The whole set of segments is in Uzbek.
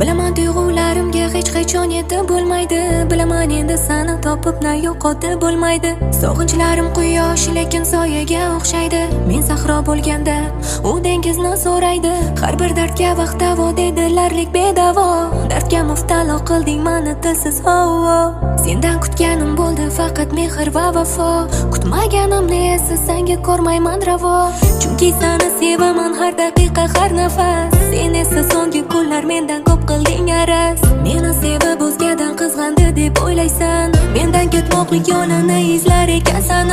Bilaman tuyg'ularimga hech qachon yetib bo'lmaydi. Bilaman endi seni topib na yo'qotib bo'lmaydi. Sog'inchlarim quyosh lekin soyaga o'xshaydi. Men sahro bo'lganda u dengizni so'raydi. Har bir dardga vaqt davo deydilarlik bedavo. Dardga muftalo qilding meni tilsiz ho. Sendan kutganim bo'ldi faqat mehr va vafo. Kutmaganimni esa senga ko'rmayman ravo. Chunki seni sevaman har daqiqa har nafas. Sen esa so'nggi kunlar mendan ko'p qilding araz. Meni sevib o'zgadan qizg'andi deb o'ylaysan. Mendan ketmoqlik yo'lini izlar ekansan.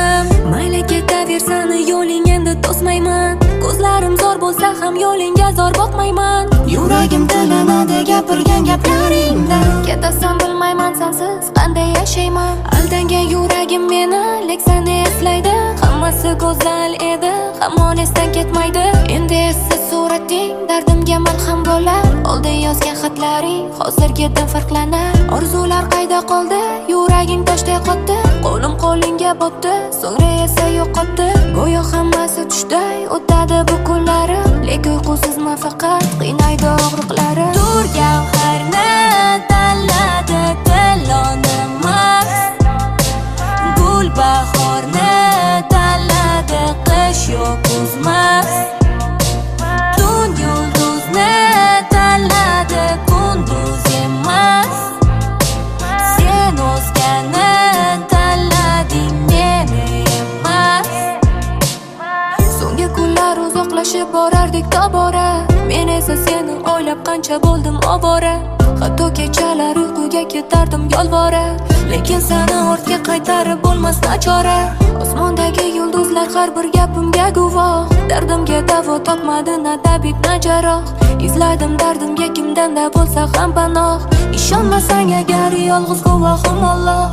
Mayli ketaversan, yo'ling endi to'smayman. Ko'zlarim zo'r bo'lsa ham yo'lingga zo'r boqmayman. Yuragim tilanadi gapirgan gaplaringdan. Ketasan bilmayman sensiz qanday yashayman. Aldangan yuragim meni lek seni eslaydi. Hammasi go'zal edi, hamon esdan ketmaydi. Endi esa surating dardimga malham bo'lar. Oldin yozgan xatlaring hozirgidan farqlanar. Orzular qayda qoldi? Yuraging toshday qotdi. Qo'lim qo'lingga botdi, so'ngra esa yo'qotdi. Go'yo hammasi tushday o'tadi bu kunlarim. Lek uyqusizman faqat qiynaydi og'riqlarim. Tur gavharni tanladi tilonimiz. Gul bahorni tanladi qish yo'q kuzmas. Tun yulduzni tanladi kunduz emas. Sen o'zgani tanlading meni emas. So'nggi kunlar uzoqlashib borardik tobora. Men esa seni o'ylab qancha bo'ldim ovora. Hatto kechalar uyquga ketardim yolvora. Lekin seni ortga qaytarib bo'lmas nachora. Osmondagi yulduzlar har bir gapimga guvoh. Dardimga davo topmadi na tabib na jarroh. Izladim dardimga kimdanda bo'lsa ham panoh. Ishonmasang agar yolg'iz guvohim Alloh.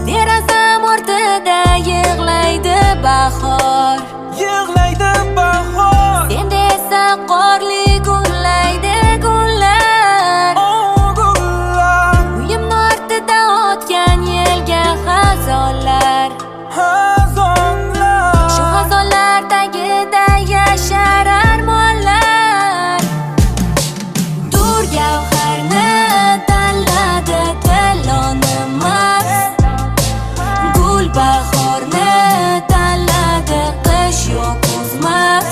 Derazam ortida yig'laydi bahor. Yig'laydi bahor. Senda esa qorli gullaydi gullar. Uyimni ortida o'tgan yelga xazonlar. Shu xazonlar tagida yashar armonlar. Tur gavharni tanladi tilonimiz. Gul bahorni tanladi qish yo'q kuzmas.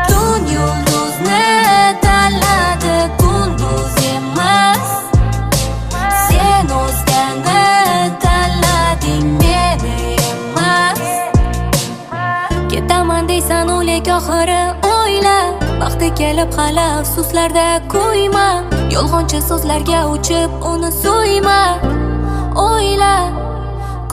Tun yulduzni tanladi kunduz emas. Sen o'zgani tanlading meni emas. Ketaman deysan o'lik oxiri o'yla. Vaqti kelib hali afsuslarda kuyma. Yolg'onchi so'zlarga uchib uni so'yma. O'yla,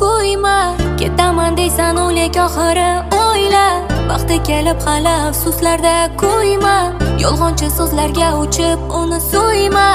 kuyma. Ketaman deysan o'lik oxiri o'yla. Vaqti kelib hali afsuslarda kuyma. Yolg'onchi so'zlarga uchib uni so'yma.